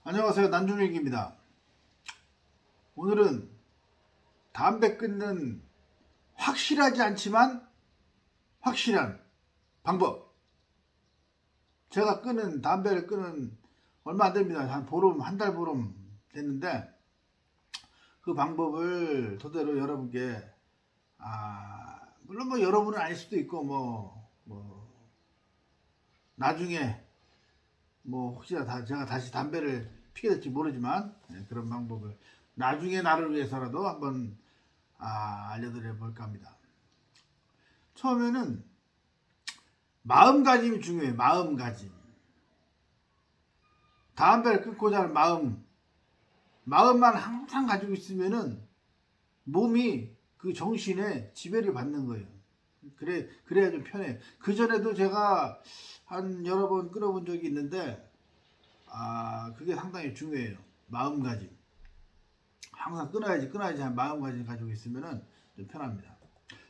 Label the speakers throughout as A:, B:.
A: 안녕하세요. 난중일기입니다. 오늘은 담배 끊는 확실하지 않지만 확실한 방법. 제가 담배를 끊은 얼마 안 됩니다. 한 보름, 한 달 보름 됐는데 그 방법을 토대로 여러분께 물론 뭐 여러분은 아닐 수도 있고 나중에 혹시나 제가 다시 담배를 피게 될지 모르지만 그런 방법을 나중에 나를 위해서라도 한번 알려드려 볼까 합니다. 처음에는 마음가짐이 중요해요. 마음가짐. 담배를 끊고자 하는 마음만 항상 가지고 있으면은 몸이 그 정신에 지배를 받는 거예요. 그래야 좀 편해요. 그 전에도 제가 한 여러 번 끊어본 적이 있는데 그게 상당히 중요해요. 마음가짐. 항상 끊어야지 하는 마음가짐 가지고 있으면은 좀 편합니다.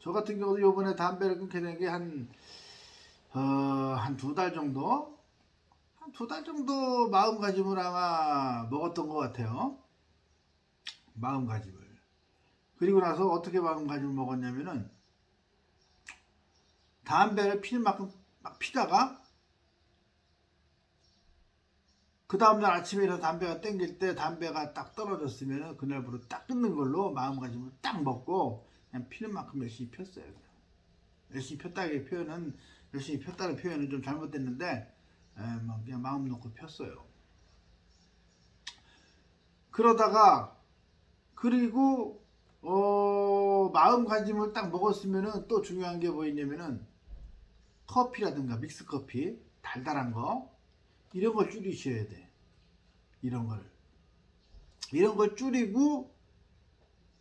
A: 저 같은 경우도 요번에 담배를 끊게 된 게 한 두 달 정도? 한 두 달 정도 마음가짐을 아마 먹었던 것 같아요. 마음가짐을. 그리고 나서 어떻게 마음가짐을 먹었냐면은 담배를 피는 만큼 막 피다가 그 다음날 아침에 일어나서 담배가 땡길 때 담배가 딱 떨어졌으면 그날부로 딱 끊는 걸로 마음가짐을 딱 먹고 그냥 피는 만큼 열심히 폈어요. 그냥. 열심히 폈다는 표현은 좀 잘못됐는데 그냥 마음 놓고 폈어요. 그러다가 그리고 마음가짐을 딱 먹었으면 또 중요한 게 뭐였냐면은 커피라든가 믹스커피 달달한 거 이런 걸 줄이셔야 돼. 이런 걸 줄이고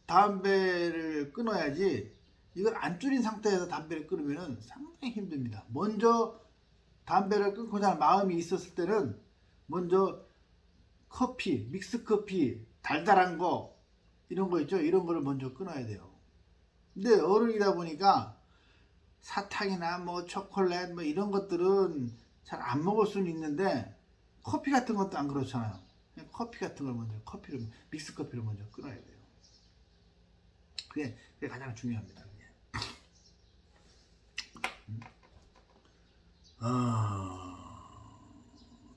A: 담배를 끊어야지. 이걸 안 줄인 상태에서 담배를 끊으면 상당히 힘듭니다. 먼저 담배를 끊고자 하는 마음이 있었을 때는 먼저 커피, 믹스커피, 달달한 거 이런 거 있죠. 이런 거를 먼저 끊어야 돼요. 근데 어른이다 보니까 사탕이나 초콜릿 이런 것들은 잘 안 먹을 수는 있는데 커피 같은 것도 안 그렇잖아요. 커피 같은 걸 먼저 믹스커피를 먼저 끊어야 돼요. 그게 가장 중요합니다.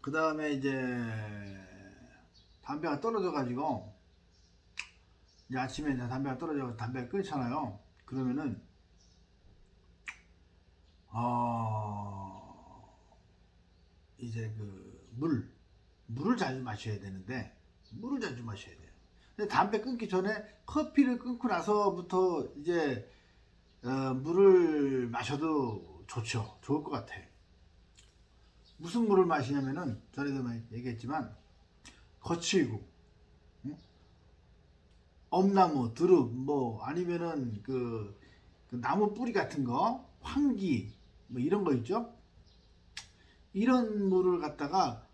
A: 그 다음에 이제 담배가 떨어져가지고 이제 아침에 담배가 떨어져서 담배를 끊잖아요. 그러면은 이제 물을 자주 마셔야 되는데 물을 자주 마셔야 돼요. 근데 담배 끊기 전에 커피를 끊고 나서부터 이제 물을 마셔도 좋을 것 같아요. 무슨 물을 마시냐면은 전에도 얘기했지만 거칠고 엄나무, 두릅 아니면은 그 나무 뿌리 같은 거, 황기 이런 거 있죠. 이런 물을 갖다가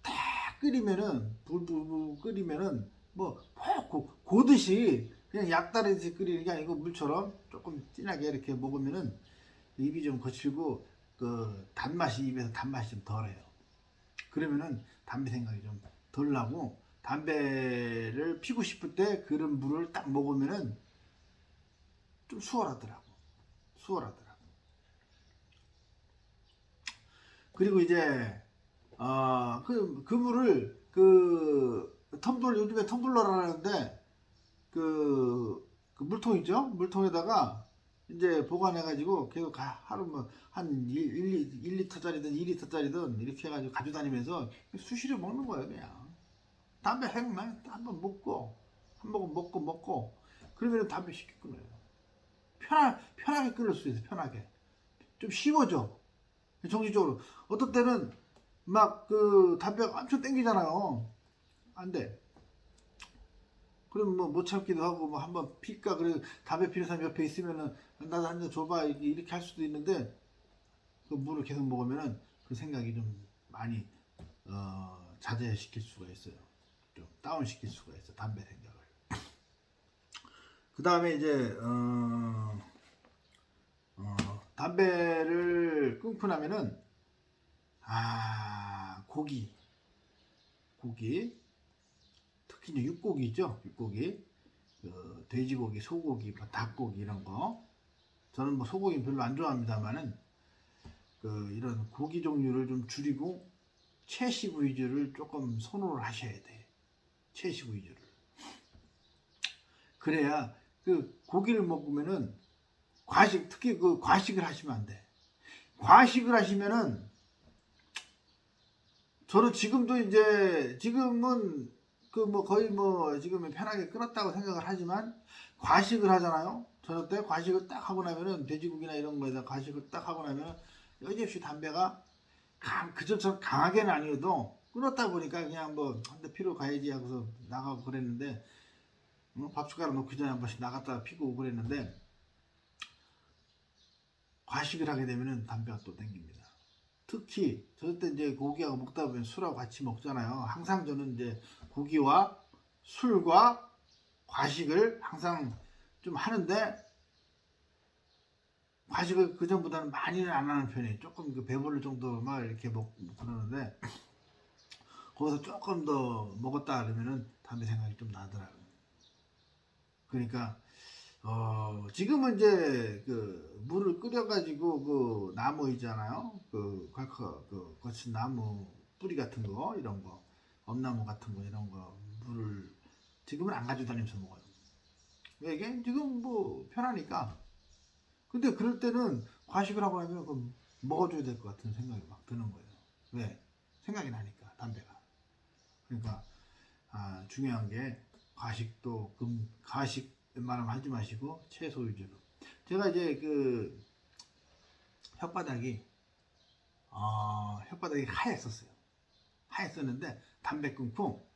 A: 딱 끓이면은 불 끓이면은 고듯이 그냥 약다르듯이 끓이는 게 아니고 물처럼 조금 진하게 이렇게 먹으면은 입이 좀 거칠고 입에서 단맛이 좀 덜해요. 그러면은 담배 생각이 좀 덜 나고 담배를 피고 싶을 때 그런 물을 딱 먹으면은 좀 수월하더라고. 그리고 이제 그 물을 요즘에 텀블러라는데 그 물통 있죠? 물통에다가 이제 보관해가지고 계속 하루 한 1리터짜리든 2리터짜리든 이렇게 해가지고 가져다니면서 수시로 먹는 거예요, 그냥. 담배 생만 한번 먹고, 한 모금 먹고, 그러면 담배 쉽게 끊어요. 편하게 끊을 수 있어요, 편하게. 좀 쉬워져. 정신적으로. 어떤 때는 담배가 엄청 땡기잖아요. 안 돼. 그럼 못 참기도 하고 한번 필까 그래. 담배 피는 사람 옆에 있으면은 나도 한 잔 줘봐 이렇게 할 수도 있는데 그 물을 계속 먹으면은 그 생각이 좀 많이 자제시킬 수가 있어요. 좀 다운 시킬 수가 있어 담배 생각을. 그 다음에 이제 담배를 끊고 나면은 고기 고기, 특히 이제 육고기 있죠. 육고기, 돼지고기, 소고기, 뭐 닭고기 이런 거. 저는 뭐 소고기는 별로 안 좋아합니다만은 이런 고기 종류를 좀 줄이고 채식 위주를 조금 선호를 하셔야 돼. 채식 위주를. 그래야 고기를 먹으면은 특히 과식을 하시면 안 돼. 과식을 하시면은 저는 지금은 거의 지금은 편하게 끊었다고 생각을 하지만 과식을 하잖아요. 저녁 때 과식을 딱 하고 나면은 돼지고기나 이런 거에다 과식을 딱 하고 나면은 여지없이 담배가 그전처럼 강하게는 아니어도 끊었다 보니까 그냥 한 대 피러 가야지 하고서 나가고 그랬는데 밥 숟가락 놓기 전에 한 번씩 나갔다가 피고 오고 그랬는데 과식을 하게 되면은 담배가 또 땡깁니다. 특히 저럴 때 이제 고기하고 먹다 보면 술하고 같이 먹잖아요. 항상 저는 이제 고기와 술과 과식을 항상 좀 하는데 과식을 그전보다는 많이는 안 하는 편이에요. 조금 배부를 정도만 이렇게 먹고 그러는데 거기서 조금 더 먹었다 그러면은 담배 생각이 좀 나더라고요. 그러니까 지금은 이제 물을 끓여가지고 나무 있잖아요. 거친 나무 뿌리 같은 거 이런 거 엄나무 같은 거 이런 거 물을 지금은 안 가지고 다니면서 먹어요. 왜 이게 지금 편하니까. 근데 그럴 때는 과식을 하고 나면 먹어줘야 될 것 같은 생각이 막 드는 거예요. 왜? 생각이 나니까 담배가. 그러니까 중요한 게 과식 웬만하면 하지 마시고 채소 위주로. 제가 이제 혓바닥이 하였었어요. 하였었는데 담배 끊고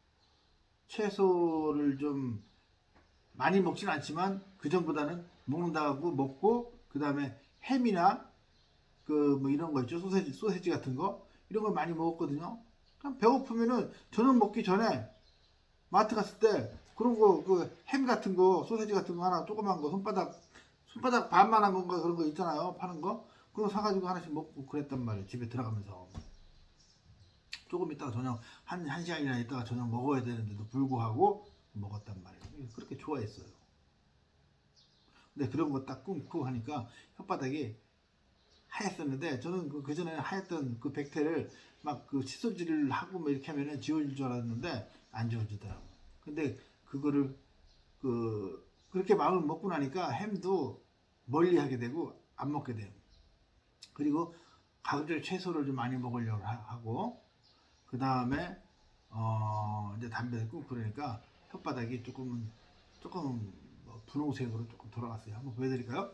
A: 채소를 좀 많이 먹진 않지만 그 전보다는 먹는다고 먹고 그 다음에 햄이나 이런 거 있죠. 소세지 같은 거 이런 걸 많이 먹었거든요. 그냥 배고프면은 저녁 먹기 전에 마트 갔을 때 그런 거 햄 같은 거 소세지 같은 거 하나 조그만 거 손바닥 반만한 건가 그런 거 있잖아요. 파는 거 그거 사가지고 하나씩 먹고 그랬단 말이에요. 집에 들어가면서 조금 있다가 저녁 한 시간이나 있다가 저녁 먹어야 되는데도 불구하고 먹었단 말이에요. 그렇게 좋아했어요. 근데 그런 거 딱 끊고 하니까 혓바닥이 하였었는데 저는 그 전에 하였던 백태를 막 칫솔질을 하고 이렇게 하면은 지워질 줄 알았는데 안 지워지더라고. 근데 그거를 그렇게 마음을 먹고 나니까 햄도 멀리 하게 되고 안 먹게 돼요. 그리고 가급적 채소를 좀 많이 먹으려고 하고 그 다음에 이제 담배를 끊고 그러니까 혓바닥이 조금 분홍색으로 조금 돌아갔어요. 한번 보여드릴까요?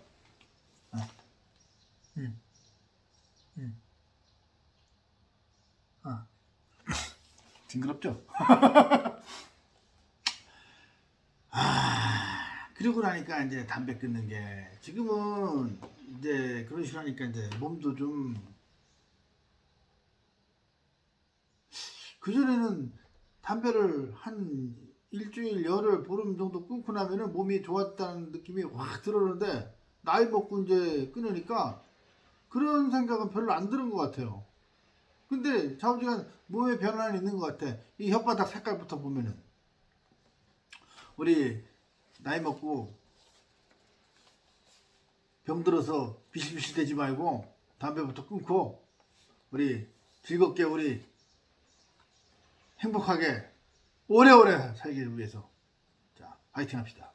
A: 징그럽죠? 그러고 나니까 이제 담배 끊는 게 지금은 이제 그런 식으로 하니까 이제 몸도 좀 그전에는 담배를 한 일주일, 열흘, 보름 정도 끊고 나면은 몸이 좋았다는 느낌이 확 들었는데 나이 먹고 이제 끊으니까 그런 생각은 별로 안 드는 것 같아요. 근데 좌우지간 몸에 변화는 있는 것 같아. 이 혓바닥 색깔부터 보면은 우리 나이 먹고 병들어서 비실비실 되지 말고 담배부터 끊고 우리 즐겁게 우리 행복하게 오래오래 살기를 위해서 자 파이팅 합시다.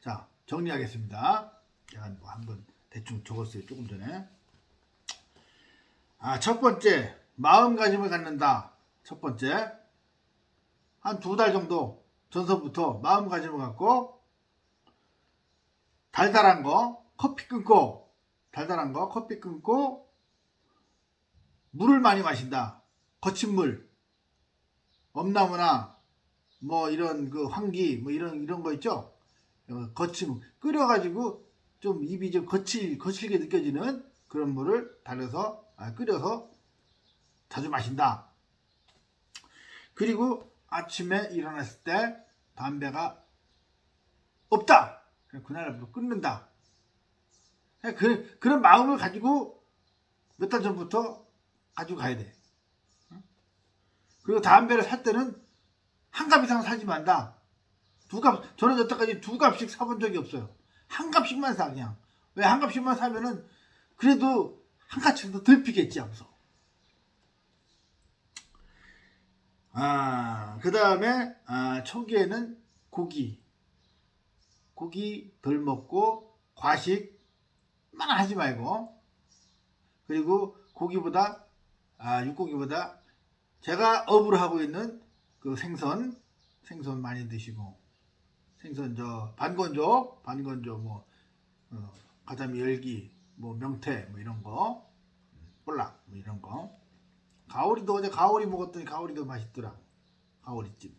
A: 자 정리하겠습니다. 제가 한번 대충 적었어요. 조금 전에 첫 번째 마음가짐을 갖는다. 첫 번째 한 2달 정도 전서부터 마음가짐을 갖고 달달한 거 커피 끊고 달달한 거 커피 끊고 물을 많이 마신다. 거친 물 엄나무나 이런 황기 이런 거 있죠. 거친 끓여가지고 좀 입이 좀 거칠게 느껴지는 그런 물을 끓여서 자주 마신다. 그리고 아침에 일어났을 때 담배가 없다. 그날부터 끊는다. 그런 마음을 가지고 몇 달 전부터 가지고 가야 돼. 그리고 담배를 살 때는 한 값 이상 사지 만다. 두 값, 저는 여태까지 두 값씩 사본 적이 없어요. 한 값씩만 사, 그냥. 왜 한 값씩만 사면은, 그래도 한 값씩 덜 피겠지, 하고서. 그 다음에, 초기에는 고기 덜 먹고, 과식만 하지 말고, 그리고 고기보다, 육고기보다, 제가 업을 하고 있는 그 생선 많이 드시고, 생선 반건조 뭐 가자미 열기 뭐 명태 뭐 이런 거 볼락 뭐 이런 거 가오리도 어제 가오리 먹었더니 가오리도 맛있더라. 가오리찜.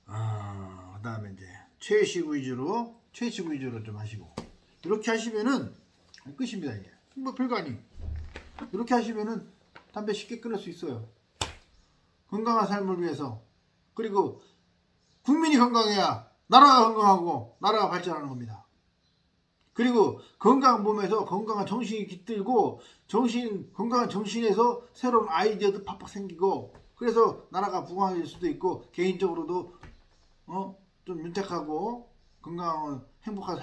A: 그다음에 이제 채식 위주로 좀 하시고 이렇게 하시면은 끝입니다. 이게 뭐 별거 아니. 이렇게 하시면은 담배 쉽게 끊을 수 있어요. 건강한 삶을 위해서. 그리고 국민이 건강해야 나라가 건강하고 나라가 발전하는 겁니다. 그리고 건강한 몸에서 건강한 정신이 깃들고 건강한 정신에서 새로운 아이디어도 팍팍 생기고 그래서 나라가 부강해질 수도 있고 개인적으로도 좀 윤택하고 건강하고 행복한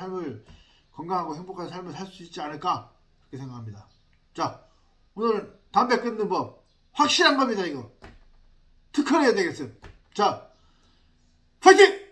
A: 삶을 살 수 있지 않을까 그렇게 생각합니다. 자, 오늘 담배 끊는 법 확실한 겁니다. 이거 특허내야 되겠어요. 자, 파이팅!